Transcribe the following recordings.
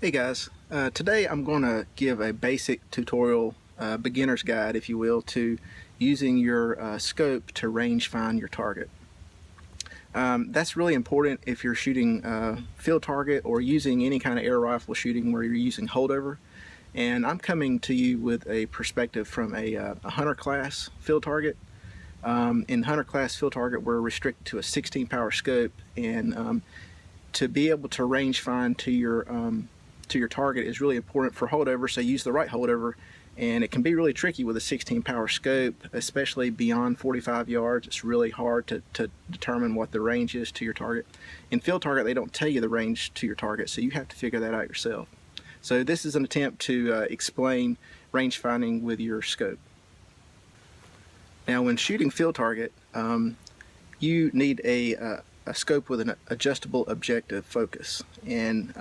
Hey guys, today I'm going to give a basic tutorial, beginner's guide if you will, to using your scope to range find your target. That's really important if you're shooting field target or using any kind of air rifle shooting where you're using holdover. And I'm coming to you with a perspective from a hunter class field target. In hunter class field target we're restricted to a 16 power scope, and to be able to range find to your target is really important for holdover, so use the right holdover. And it can be really tricky with a 16 power scope, especially beyond 45 yards. It's really hard to determine what the range is to your target. In field target they don't tell you the range to your target, so you have to figure that out yourself. So this is an attempt to explain range finding with your scope. Now when shooting field target, you need a scope with an adjustable objective focus, and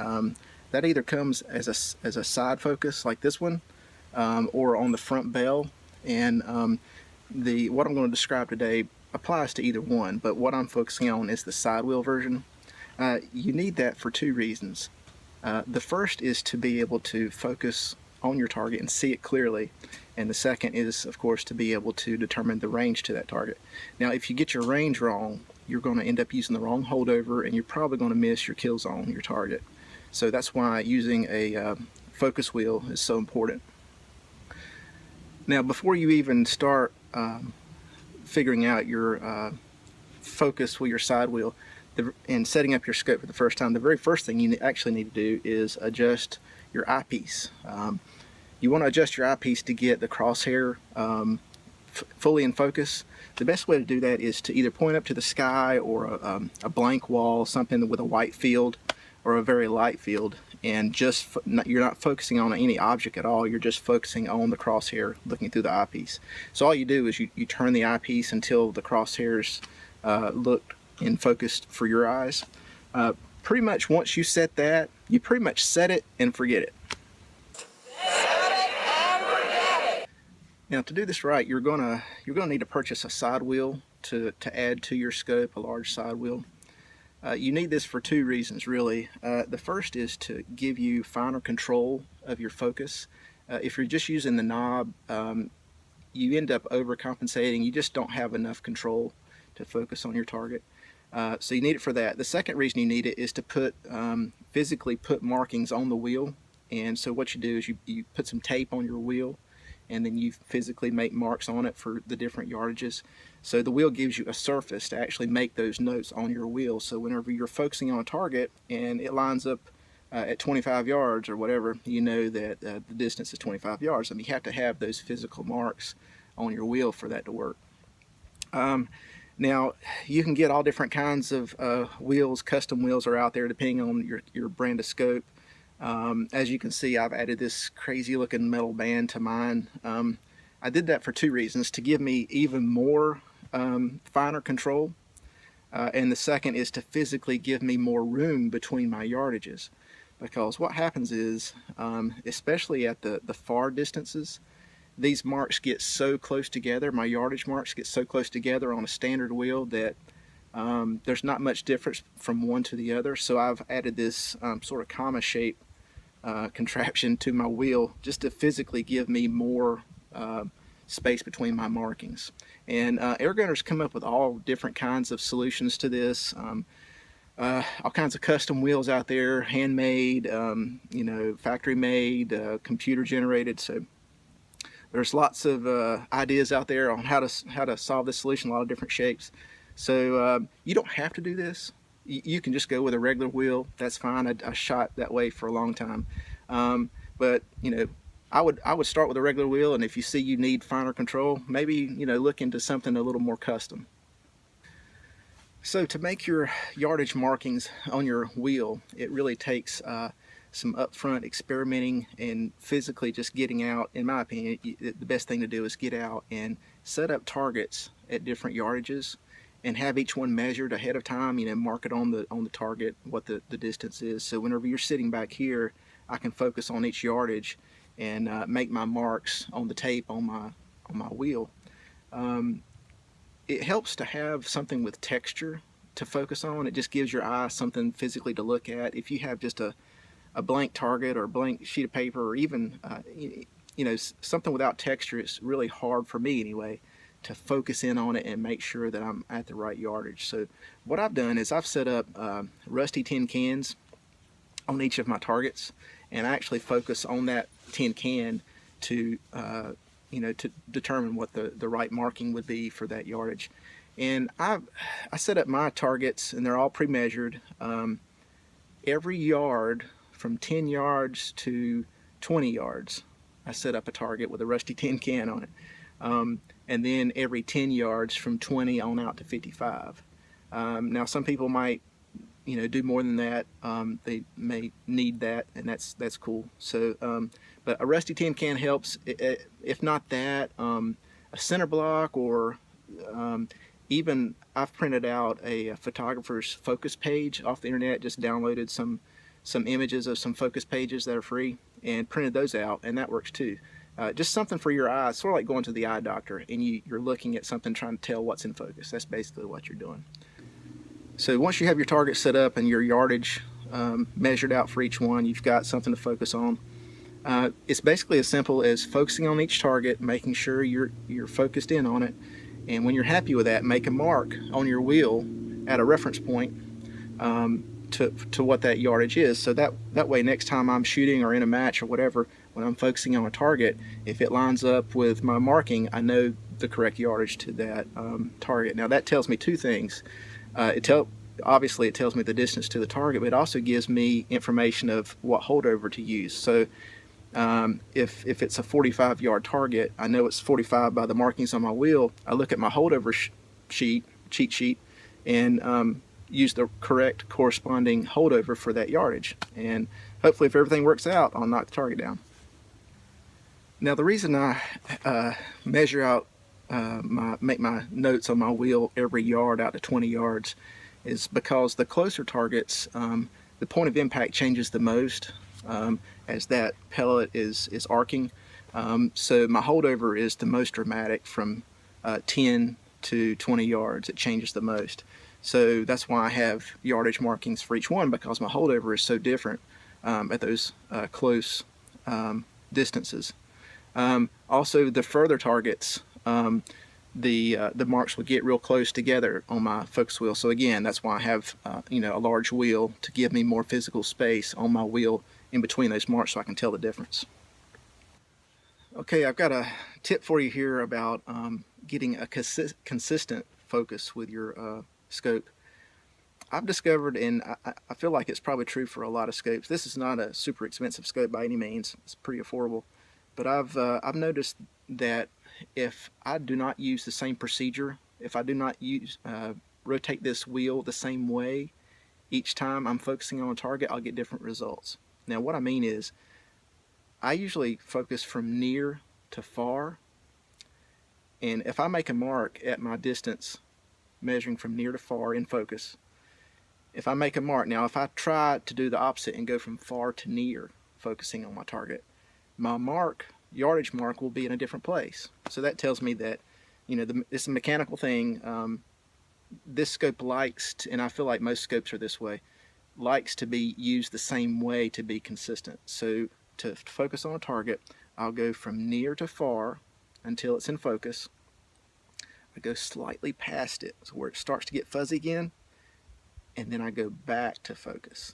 that either comes as a side focus like this one, or on the front bell. And what I'm going to describe today applies to either one, but what I'm focusing on is the side wheel version. You need that for two reasons. The first is to be able to focus on your target and see it clearly, and the second is of course to be able to determine the range to that target. Now if you get your range wrong, you're going to end up using the wrong holdover and you're probably going to miss your kill zone, your target. So that's why using a focus wheel is so important. Now before you even start figuring out your focus with your side wheel and setting up your scope for the first time, the very first thing you actually need to do is adjust your eyepiece. You want to adjust your eyepiece to get the crosshair fully in focus. The best way to do that is to either point up to the sky or a blank wall, something with a white field or a very light field, and just you're not focusing on any object at all, you're just focusing on the crosshair looking through the eyepiece. So all you do is you turn the eyepiece until the crosshairs look in focused for your eyes. Pretty much once you set that, you pretty much set it and forget it. Now to do this right, you're gonna need to purchase a side wheel to add to your scope, a large side wheel. You need this for two reasons really. The first is to give you finer control of your focus. If you're just using the knob, you end up overcompensating. You just don't have enough control to focus on your target. So you need it for that. The second reason you need it is to physically put markings on the wheel. And so what you do is you put some tape on your wheel, and then you physically make marks on it for the different yardages. So the wheel gives you a surface to actually make those notes on your wheel. So whenever you're focusing on a target and it lines up at 25 yards or whatever, you know that the distance is 25 yards. I mean, you have to have those physical marks on your wheel for that to work. Now you can get all different kinds of wheels. Custom wheels are out there depending on your brand of scope. As you can see, I've added this crazy looking metal band to mine. I did that for two reasons: to give me even more finer control, and the second is to physically give me more room between my yardages. Because what happens is, especially at the far distances, these marks get so close together, my yardage marks get so close together on a standard wheel that there's not much difference from one to the other. So I've added this sort of comma shape contraption to my wheel just to physically give me more space between my markings. And airgunners come up with all different kinds of solutions to this. All kinds of custom wheels out there, handmade, you know, factory made, computer generated. So there's lots of ideas out there on how to solve this solution, a lot of different shapes. So you don't have to do this. You can just go with a regular wheel. That's fine. I shot that way for a long time. But you know, I would start with a regular wheel, and if you see you need finer control, maybe, you know, look into something a little more custom. So to make your yardage markings on your wheel, it really takes some upfront experimenting and physically just getting out. In my opinion, the best thing to do is get out and set up targets at different yardages and have each one measured ahead of time. You know, mark it on the target what the distance is. So whenever you're sitting back here, I can focus on each yardage and make my marks on the tape on my wheel. It helps to have something with texture to focus on. It just gives your eye something physically to look at. If you have just a a blank target or a blank sheet of paper, or even something without texture, it's really hard for me anyway to focus in on it and make sure that I'm at the right yardage. So what I've done is I've set up rusty tin cans on each of my targets, and I actually focus on that tin can to to determine what the right marking would be for that yardage. And I set up my targets, and they're all pre-measured. Every yard from 10 yards to 20 yards, I set up a target with a rusty tin can on it. And then every 10 yards from 20 on out to 55. Now some people might do more than that. They may need that, and that's cool. So but a rusty tin can helps. If not that, a center block, or even I've printed out a photographer's focus page off the internet, just downloaded some images of some focus pages that are free and printed those out, and that works too. Just something for your eyes, sort of like going to the eye doctor and you're looking at something trying to tell what's in focus. That's basically what you're doing. So once you have your target set up and your yardage measured out for each one, you've got something to focus on. It's basically as simple as focusing on each target, making sure you're focused in on it, and when you're happy with that, make a mark on your wheel at a reference point to what that yardage is. So that way next time I'm shooting or in a match or whatever, when I'm focusing on a target, if it lines up with my marking, I know the correct yardage to that target. Now that tells me two things. Obviously it tells me the distance to the target, but it also gives me information of what holdover to use. So if it's a 45-yard target, I know it's 45 by the markings on my wheel. I look at my holdover cheat sheet and use the correct corresponding holdover for that yardage. And hopefully if everything works out, I'll knock the target down. Now the reason I measure out, make my notes on my wheel every yard out to 20 yards is because the closer targets, the point of impact changes the most as that pellet is arcing. So my holdover is the most dramatic from 10 to 20 yards. It changes the most. So that's why I have yardage markings for each one, because my holdover is so different at those close distances. Also, the further targets, the marks will get real close together on my focus wheel. So again, that's why I have a large wheel to give me more physical space on my wheel in between those marks, so I can tell the difference. Okay, I've got a tip for you here about getting a consistent focus with your scope. I've discovered, and I feel like it's probably true for a lot of scopes. This is not a super expensive scope by any means. It's pretty affordable. But I've noticed that if I do not use the same procedure, if I do not rotate this wheel the same way each time I'm focusing on a target, I'll get different results. Now what I mean is, I usually focus from near to far, and if I make a mark at my distance measuring from near to far in focus, if I make a mark, now if I try to do the opposite and go from far to near focusing on my target, my yardage mark will be in a different place. So that tells me that it's a mechanical thing. This scope likes to, and I feel like most scopes are this way, likes to be used the same way to be consistent. So to focus on a target, I'll go from near to far until it's in focus. I go slightly past it, so where it starts to get fuzzy again, and then I go back to focus.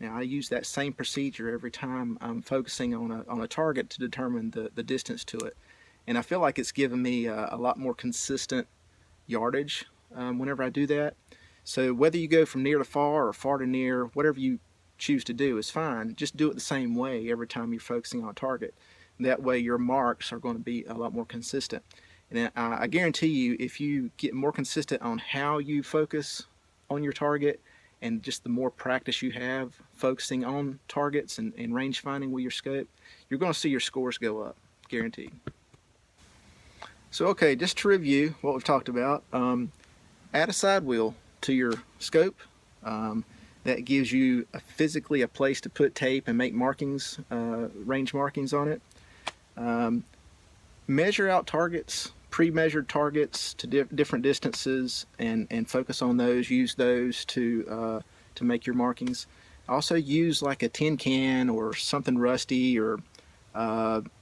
Now I use that same procedure every time I'm focusing on a target to determine the distance to it. And I feel like it's given me a lot more consistent yardage whenever I do that. So whether you go from near to far or far to near, whatever you choose to do is fine. Just do it the same way every time you're focusing on a target. That way your marks are going to be a lot more consistent. And I guarantee you, if you get more consistent on how you focus on your target, and just the more practice you have focusing on targets and range finding with your scope, you're going to see your scores go up, guaranteed. So okay, just to review what we've talked about, add a side wheel to your scope. That gives you physically a place to put tape and make markings, range markings on it. Measure out targets, pre-measured targets to different distances, and focus on those. Use those to make your markings. Also use like a tin can or something rusty, or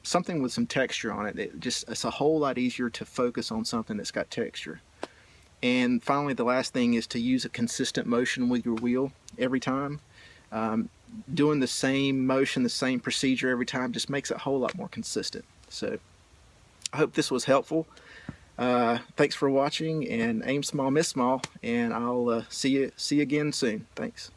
something with some texture on it. It's a whole lot easier to focus on something that's got texture. And finally, the last thing is to use a consistent motion with your wheel every time. Doing the same motion, the same procedure every time just makes it a whole lot more consistent. So I hope this was helpful. Thanks for watching, and aim small, miss small, and I'll see you again soon. Thanks.